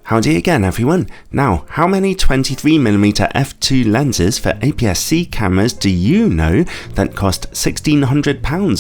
Howdy again everyone. Now, how many 23mm f2 lenses for aps-c cameras do you know that cost £1,600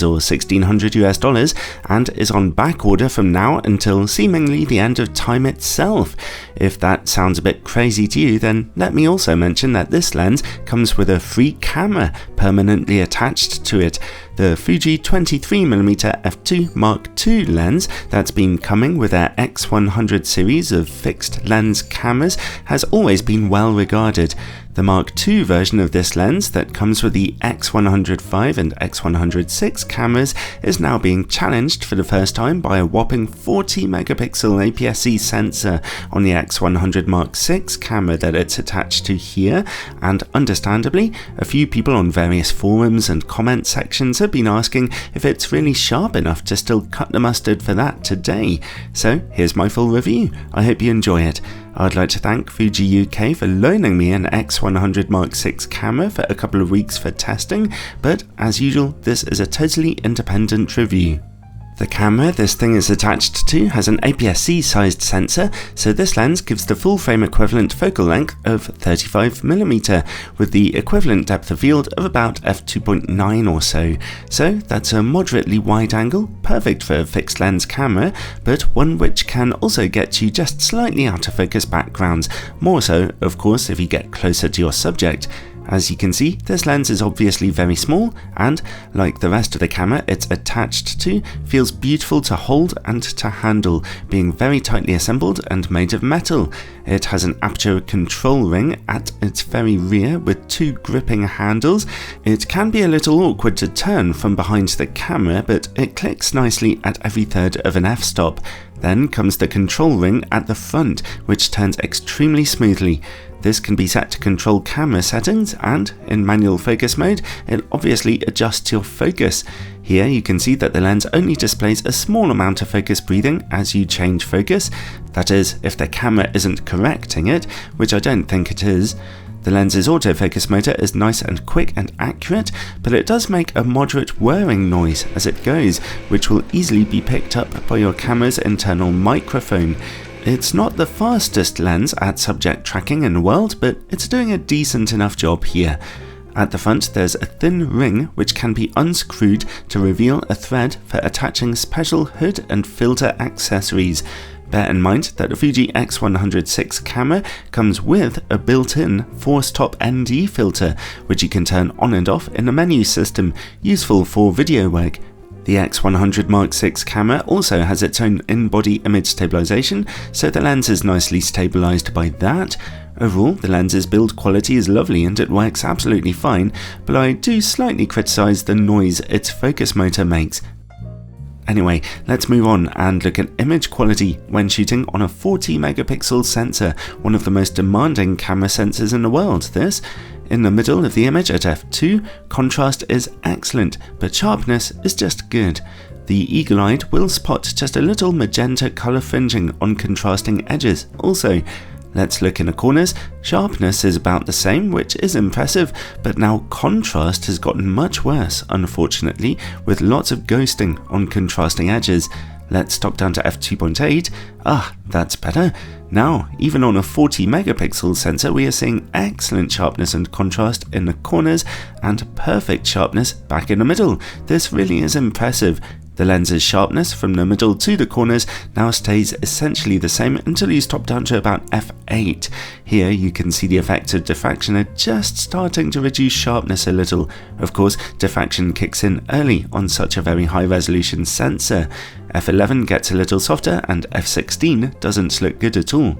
or $1,600 and is on back order from now until seemingly the end of time itself? If that sounds a bit crazy to you, then let me also mention that this lens comes with a free camera permanently attached to it. The Fuji 23mm f2 Mark II lens that's been coming with their X100 series of fixed lens cameras has always been well regarded. The Mark II version of this lens that comes with the X100VI and X100VI cameras is now being challenged for the first time by a whopping 40 megapixel aps-c sensor on the X100 Mark VI camera that it's attached to here, and understandably, a few people on various forums and comment sections have been asking if it's really sharp enough to still cut the mustard for that today. So here's my full review. I hope you enjoy it. I'd like to thank Fuji UK for loaning me an X100 Mark VI camera for a couple of weeks for testing, but as usual, this is a totally independent review. The camera this thing is attached to has an aps-c sized sensor, so this lens gives the full frame equivalent focal length of 35mm, with the equivalent depth of field of about f2.9 or so. So that's a moderately wide angle, perfect for a fixed lens camera, but one which can also get you just slightly out of focus backgrounds, more so of course if you get closer to your subject. As you can see, this lens is obviously very small and, like the rest of the camera it's attached to, feels beautiful to hold and to handle, being very tightly assembled and made of metal. It has an aperture control ring at its very rear with two gripping handles. It can be a little awkward to turn from behind the camera, but it clicks nicely at every third of an f-stop. Then comes the control ring at the front, which turns extremely smoothly. This can be set to control camera settings, and in manual focus mode, it obviously adjusts your focus. Here you can see that the lens only displays a small amount of focus breathing as you change focus, that is, if the camera isn't correcting it, which I don't think it is. The lens's autofocus motor is nice and quick and accurate, but it does make a moderate whirring noise as it goes, which will easily be picked up by your camera's internal microphone. It's not the fastest lens at subject tracking in the world, but it's doing a decent enough job here. At the front there's a thin ring which can be unscrewed to reveal a thread for attaching special hood and filter accessories. Bear in mind that the Fuji X100VI camera comes with a built-in four-stop ND filter, which you can turn on and off in the menu system, useful for video work. The X100 Mark VI camera also has its own in-body image stabilization, so the lens is nicely stabilized by that. Overall, the lens's build quality is lovely and it works absolutely fine, but I do slightly criticize the noise its focus motor makes. Anyway, let's move on and look at image quality when shooting on a 40 megapixel sensor, one of the most demanding camera sensors in the world, this. In the middle of the image at f2, contrast is excellent, but sharpness is just good. The eagle-eyed will spot just a little magenta colour fringing on contrasting edges also. Let's look in the corners. Sharpness is about the same, which is impressive, but now contrast has gotten much worse, unfortunately, with lots of ghosting on contrasting edges. Let's stop down to f2.8. That's better. Now, even on a 40 megapixel sensor, we are seeing excellent sharpness and contrast in the corners and perfect sharpness back in the middle. This really is impressive. The lens's sharpness from the middle to the corners now stays essentially the same until you stop down to about f8. Here you can see the effects of diffraction are just starting to reduce sharpness a little. Of course, diffraction kicks in early on such a very high resolution sensor. f11 gets a little softer and f16 doesn't look good at all.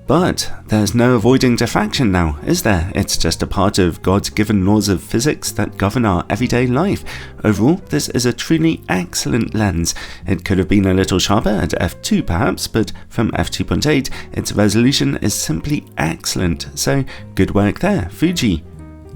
But there's no avoiding diffraction now, is there? It's just a part of God's given laws of physics that govern our everyday life. Overall, this is a truly excellent lens. It could have been a little sharper at f2 perhaps, but from f2.8 its resolution is simply excellent, so good work there, Fuji.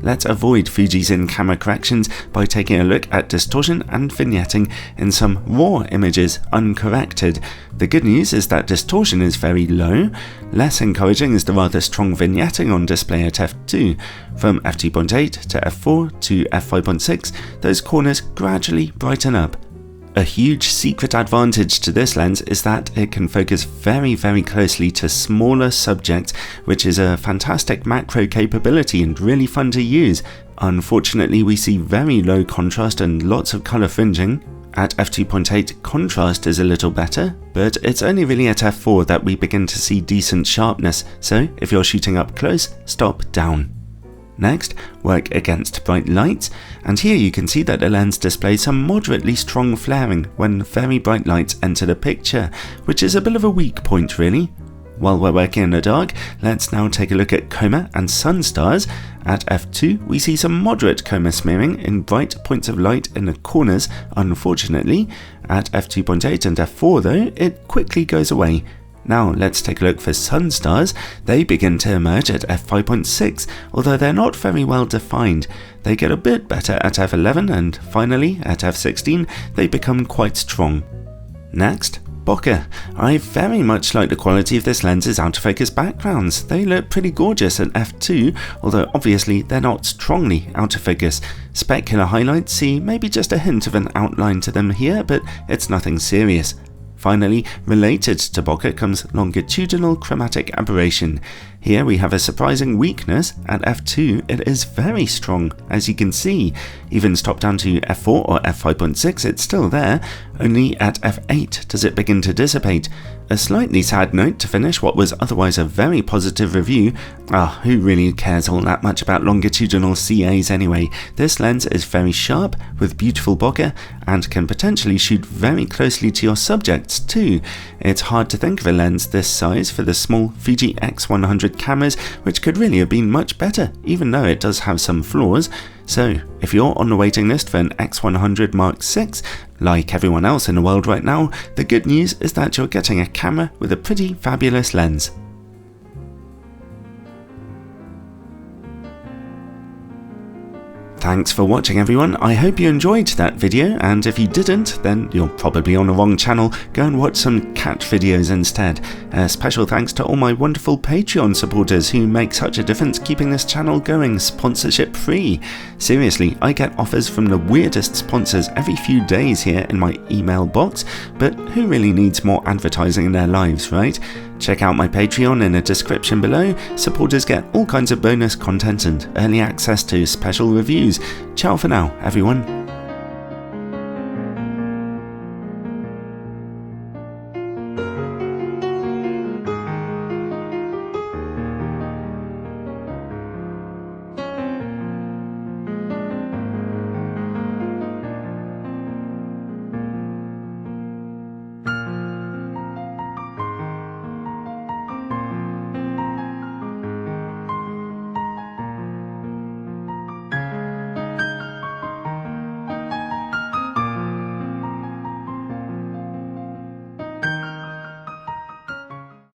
Let's avoid Fuji's in-camera corrections by taking a look at distortion and vignetting in some raw images uncorrected. The good news is that distortion is very low. Less encouraging is the rather strong vignetting on display at f2. From f2.8 to f4 to f5.6, those corners gradually brighten up. A huge secret advantage to this lens is that it can focus very closely to smaller subjects, which is a fantastic macro capability and really fun to use. Unfortunately, we see very low contrast and lots of colour fringing. At f2.8, contrast is a little better, but it's only really at f4 that we begin to see decent sharpness, so if you're shooting up close, stop down. Next, work against bright lights, and here you can see that the lens displays some moderately strong flaring when very bright lights enter the picture, which is a bit of a weak point really. While we're working in the dark, let's now take a look at coma and sun stars. At f2, we see some moderate coma smearing in bright points of light in the corners, unfortunately. At f2.8 and f4 though, it quickly goes away. Now let's take a look for sun stars. They begin to emerge at f5.6, although they're not very well defined. They get a bit better at f11, and finally at f16 they become quite strong. Next, Bokeh. I very much like the quality of this lens's out-of-focus backgrounds. They look pretty gorgeous at f2, although obviously they're not strongly out-of-focus. Specular highlights see maybe just a hint of an outline to them here, but it's nothing serious. Finally, related to Bokeh comes longitudinal chromatic aberration. Here we have a surprising weakness. At f2 it is very strong, as you can see. Even stopped down to f4 or f5.6 it's still there, only at f8 does it begin to dissipate. A slightly sad note to finish what was otherwise a very positive review. Who really cares all that much about longitudinal CAs anyway? This lens is very sharp, with beautiful bokeh, and can potentially shoot very closely to your subjects too. It's hard to think of a lens this size for the small Fuji X100 cameras, which could really have been much better, even though it does have some flaws. So, if you're on the waiting list for an X100 Mark VI, like everyone else in the world right now, the good news is that you're getting a camera with a pretty fabulous lens. Thanks for watching everyone. I hope you enjoyed that video, and if you didn't, then you're probably on the wrong channel. Go and watch some cat videos instead. A special thanks to all my wonderful Patreon supporters who make such a difference keeping this channel going sponsorship free. Seriously, I get offers from the weirdest sponsors every few days here in my email box, but who really needs more advertising in their lives, right? Check out my Patreon in the description below. Supporters get all kinds of bonus content and early access to special reviews. Ciao for now, everyone.